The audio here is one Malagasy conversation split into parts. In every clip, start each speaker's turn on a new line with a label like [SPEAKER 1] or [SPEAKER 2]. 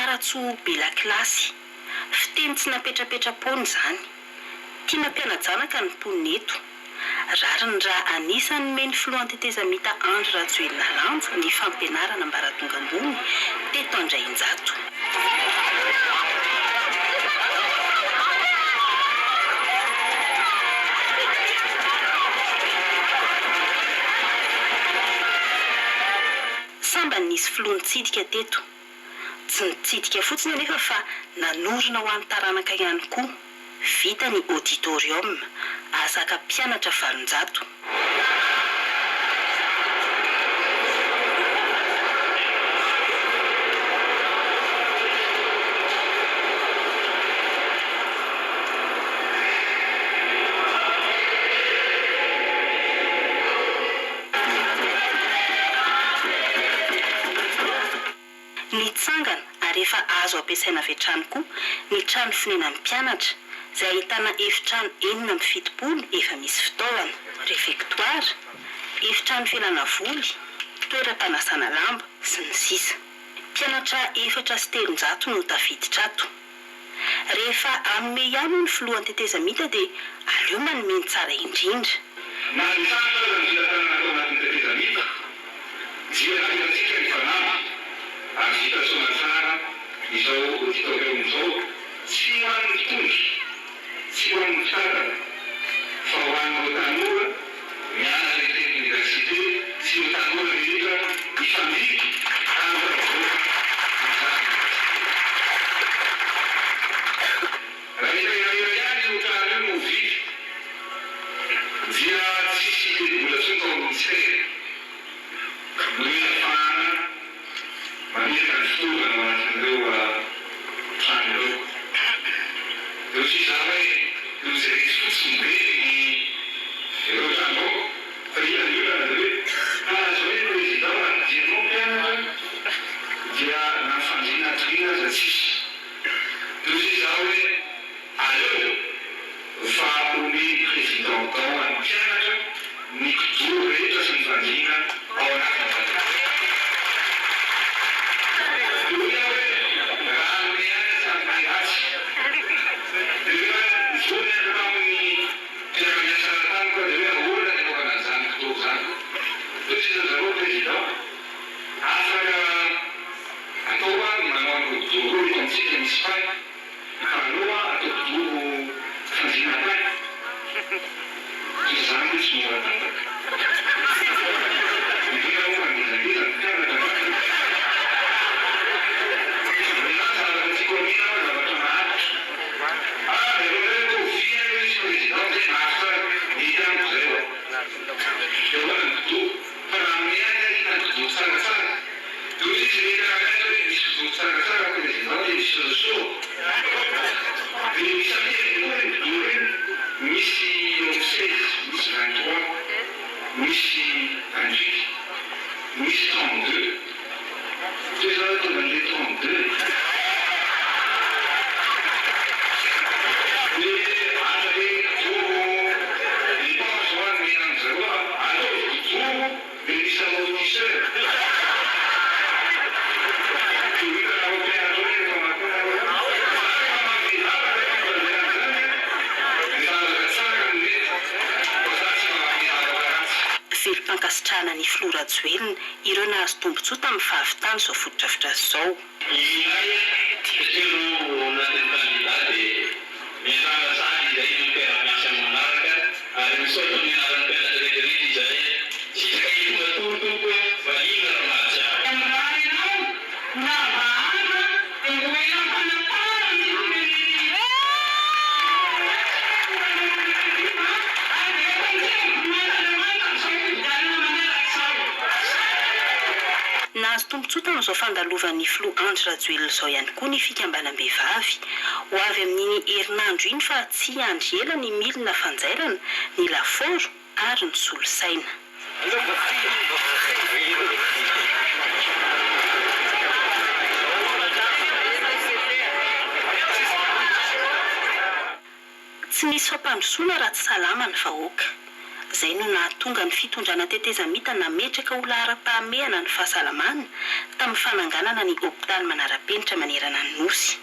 [SPEAKER 1] Maratsoa Belakilasy, fiteny tsy napetrapetra-pony izany. Tiana mpiana-janaka ny mponina eto. Rariny raha anisany meny filohan-tetezamita Andry Rajoelina Lanja ny fampianarana ambaratonga ambony teto Andrainjato. Samba nisy filohan-tsidika teto. Tsy nitsidika fotsiny anefa fa nanorina ho an'ny taranaka ihany koa. Vita ny auditorium, azaka mpianatra valonjato. Ny tsangana ary efa azo ampiasaina avy hatrany koa ny trano fonenan'ny mpianatra izay ahitana efitrano 770 efa misy fitaovana, refektoara, efitrano fialana voly, toeram-panasana lamba sy ny sisa. Mpianatra 400 no tafiditra ato. Rehefa anome ihany ny filohan-tetezamita dia aleo manome ny tsara indrindra.
[SPEAKER 2] Vita soa tsara izao auditorium izao tsy ho an'ny tonga, tsy ho an'ny fitarana fa ho an'ireo tanora mianatra eny université sy ireo tanora rehetra mifamidy amin'ireo raha iraira ihany io trano io no vidy dia tsisy mbola tsy mitao ministère noena fana manerana ny fotoana ao anatin'ireo trano ireo. Eo tsy izany hoe eo izay resy fotsiny be ireo trano ao fa ilana io lana hoe azo hoe président manodinao mpianatra dia namifandrina atoriana aza tsisy. Eo tsy izany hoe aleo fa ome président tao an'ny mpianatra ny kidoro rehetra sy ny fandrina ao anatin'izany.
[SPEAKER 1] Velim-pankasitrahana ny Flo Rajoelina ireo nahazo tombotsoa tamin'ny fahavitany izao fotodrafitrasa izao. Nahazo tombotsoa tamin'izao fandalovan'ny Flo Andry Rajoelina izao ihany koa ny fikambanam-behivavy ho avy amin'iny herinandro iny fa tsy andry ela ny milina fanjairana, ny laforo ary ny solosaina. Tsy nisy fampandrosoana raha tsy salama ny vahoaka. Izay no nahatonga ny fitondrana tetezamita nametraka ho lahara-pahamehana ny fahasalamana tamin'ny fananganana ny hôpitaly manara-penitra manerana ny nosy.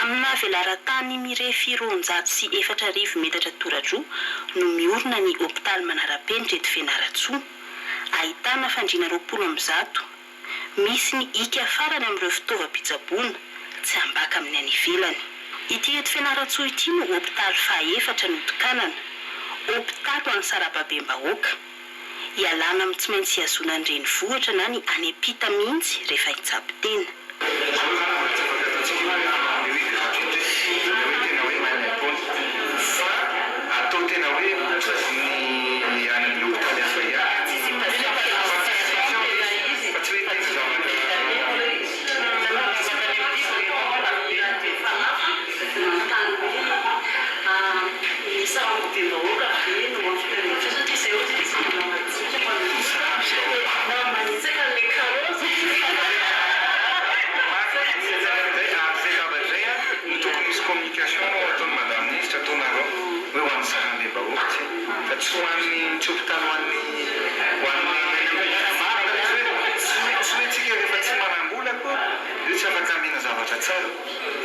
[SPEAKER 1] Amina velaran-tany mirefy 204 metatra toradroa no miorina ny hôpitaly manara-penitra eto Fianaratsoa. Ahitana fandriana 20 misy ny ika farany amin'ireo fitaovam-pitsaboana tsy ambaka amin'ny any ivelany. Ity eto Fianaratsoa ity no hôpitaly faha-efatra notokanana, hôpitaly ho an'ny sarababem-bahoaka. Ialana amin'ny tsy maintsy hiazona ny renivohitra na ny any ampita mihitsy rehefa hitsabo tena.
[SPEAKER 2] Atao tena hoe ny any hôpitaly hafa ihany. Communication ataon'ny madame ministre ataonareo hoe ho an'ny sarambem-bahoaka fa tsy ho an'ny tsy hôpitaly ho an'ny tsy hoe tsika rehefa tsy manam-bola koa io tsy afaka amina zavatra tsara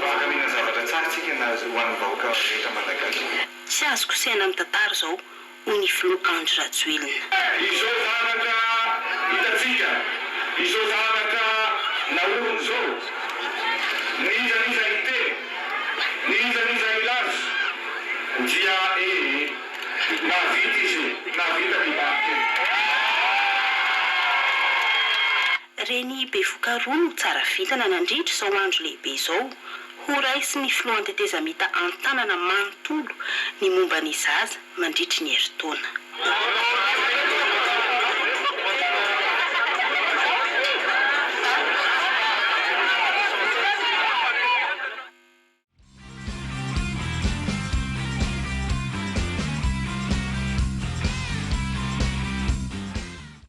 [SPEAKER 2] fa afaka amina zavatra tsara tsika na ho an'ny vahoaka rehetra malagasy.
[SPEAKER 1] Tsy azo kosehana amin'ny tantara zao hoy ny filoha Andry Rajoelina.
[SPEAKER 2] Izao zavatra hitatsika, izao zavatra naorony zao niza hiteny niza ilazy dia navita izy navita dibanty.
[SPEAKER 1] Reny bevoka roa no tsara vitana nandritra izao andro lehibe izao. Ho raisy ny filohan'ny tetezamita an-tanana manontolo ny momba ny zaza mandritra ny herintaona.